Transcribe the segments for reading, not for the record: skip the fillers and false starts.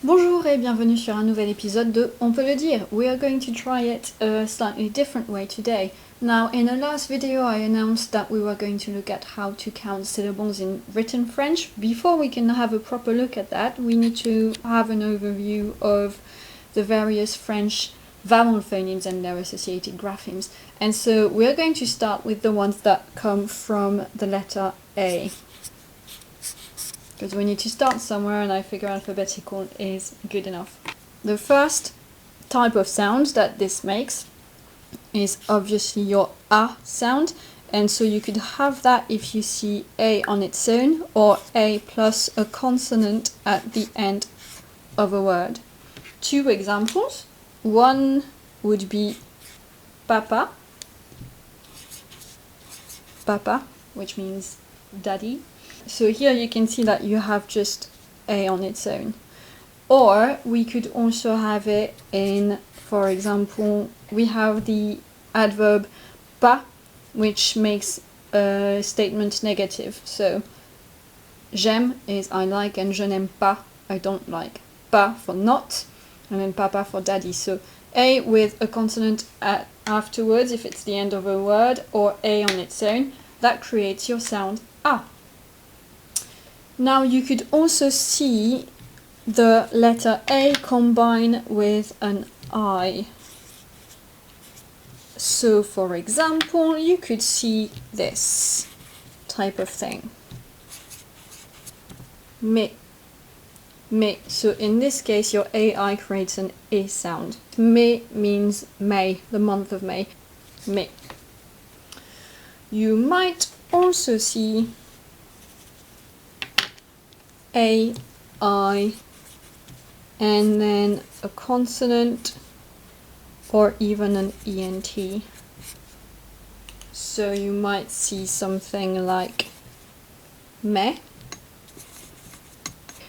Bonjour et bienvenue sur un nouvel épisode de On peut le dire. We are going to try it a slightly different way today. Now, in the last video I announced that we were going to look at how to count syllables in written French. Before we can have a proper look at that, we need to have an overview of the various French vowel phonemes and their associated graphemes. And so we are going to start with the ones that come from the letter A. Because we need to start somewhere, and I figure alphabetical is good enough. The first type of sound that this makes is obviously your A sound, and so you could have that if you see A on its own or A plus a consonant at the end of a word. Two examples. One would be papa, which means daddy. So here you can see that you have just A on its own. Or we could also have it in, for example, we have the adverb pas, which makes a statement negative. So j'aime is I like, and je n'aime pas, I don't like. Pas for not, and then papa for daddy. So A with a consonant afterwards if it's the end of a word, or A on its own, that creates your sound A. Now you could also see the letter A combine with an I. So for example, you could see this type of thing. Mais. So in this case, your AI creates an A sound. Mai means May, the month of May. Mai. You might also see A, I, and then a consonant or even an ENT. So you might see something like mais,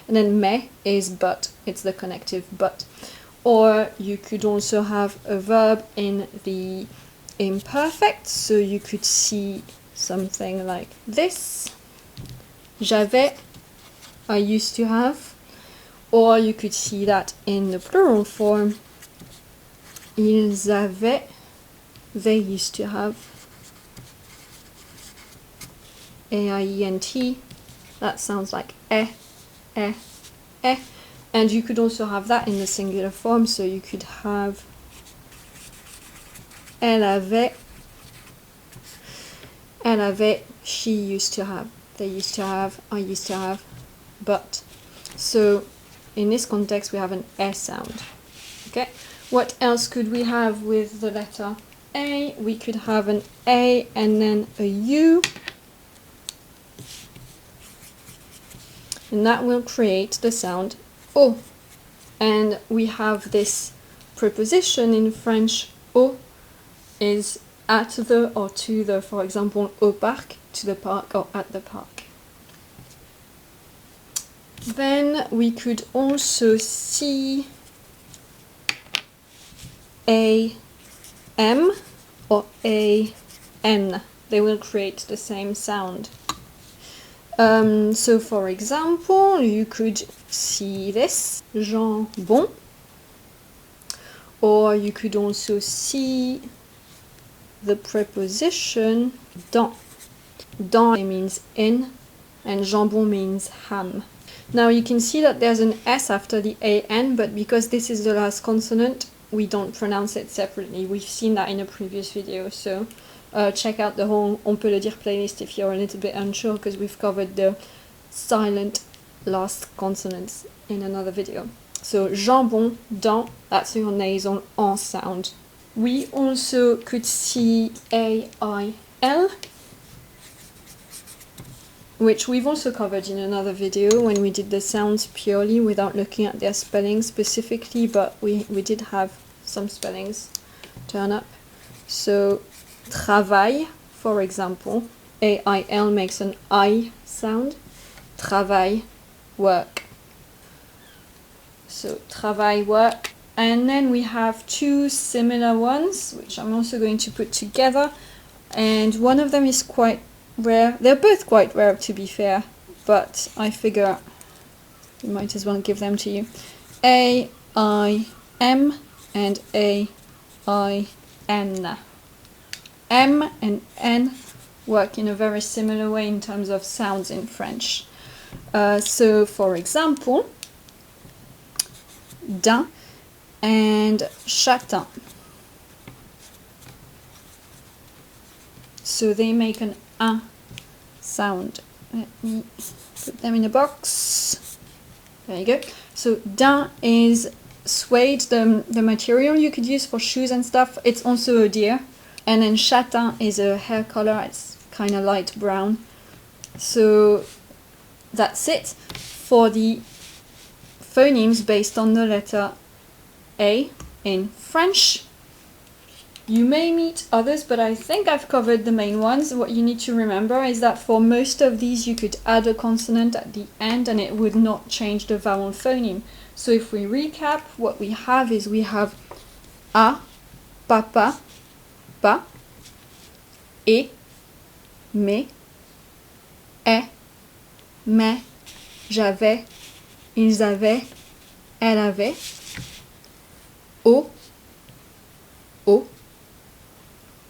and then mais is but, it's the connective but. Or you could also have a verb in the imperfect, so you could see something like this. J'avais, I used to have. Or you could see that in the plural form. Ils avaient, they used to have. AIENT, that sounds like eh. And you could also have that in the singular form, so you could have elle avait, she used to have, they used to have, I used to have, but. So in this context we have an S sound. Okay. What else could we have with the letter A? We could have an A and then a U. And that will create the sound O. And we have this preposition in French, au is at the or to the, for example, au parc, to the park or at the park. Then we could also see AM or AN. They will create the same sound. So for example, you could see this, jambon. Or you could also see the preposition dans. Dans means in, and jambon means ham. Now you can see that there's an S after the AN, but because this is the last consonant, we don't pronounce it separately. We've seen that in a previous video, so check out the whole On peut le dire playlist if you're a little bit unsure, because we've covered the silent last consonants in another video. So jambon, dans, that's your nasal en sound. We also could see AIL, which we've also covered in another video when we did the sounds purely without looking at their spelling specifically, but we did have some spellings turn up. So travail, for example, AIL makes an I sound. Travail, work. So travail, work. And then we have two similar ones, which I'm also going to put together. And one of them is quite rare. They're both quite rare, to be fair, but I figure we might as well give them to you. A, I, M, and A, I, N. M and N work in a very similar way in terms of sounds in French. So, for example, daim and châtain. So they make an A sound. Let me put them in a box. There you go. So daim is suede, the material you could use for shoes and stuff. It's also a deer. And then châtain is a hair color. It's kind of light brown. So that's it for the phonemes based on the letter A in French. You may meet others, but I think I've covered the main ones. What you need to remember is that for most of these you could add a consonant at the end and it would not change the vowel phoneme. So if we recap, what we have is we have A, papa, pa, et, mais, est, mais, j'avais, ils avaient, elle avait, au,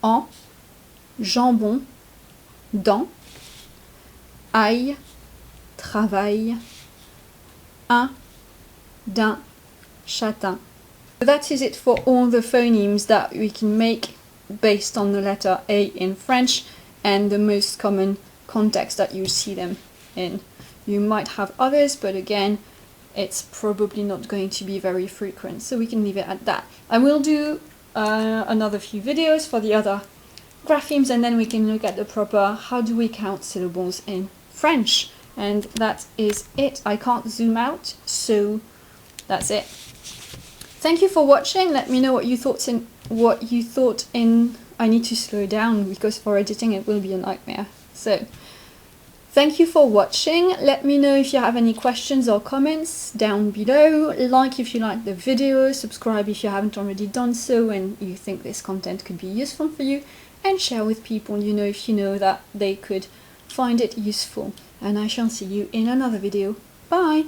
en, jambon, dans, aille, travail, un, d'un, châtain. So that is it for all the phonemes that we can make based on the letter A in French and the most common context that you see them in. You might have others, but again, it's probably not going to be very frequent, so we can leave it at that. I will do another few videos for the other graphemes, and then we can look at the proper how do we count syllables in French. And that is it. I can't zoom out, so that's it. Thank you for watching. Let me know what you thought in I need to slow down because for editing it will be a nightmare. So thank you for watching. Let me know if you have any questions or comments down below. Like if you like the video, subscribe if you haven't already done so and you think this content could be useful for you, and share with people you know if you know that they could find it useful. And I shall see you in another video. Bye!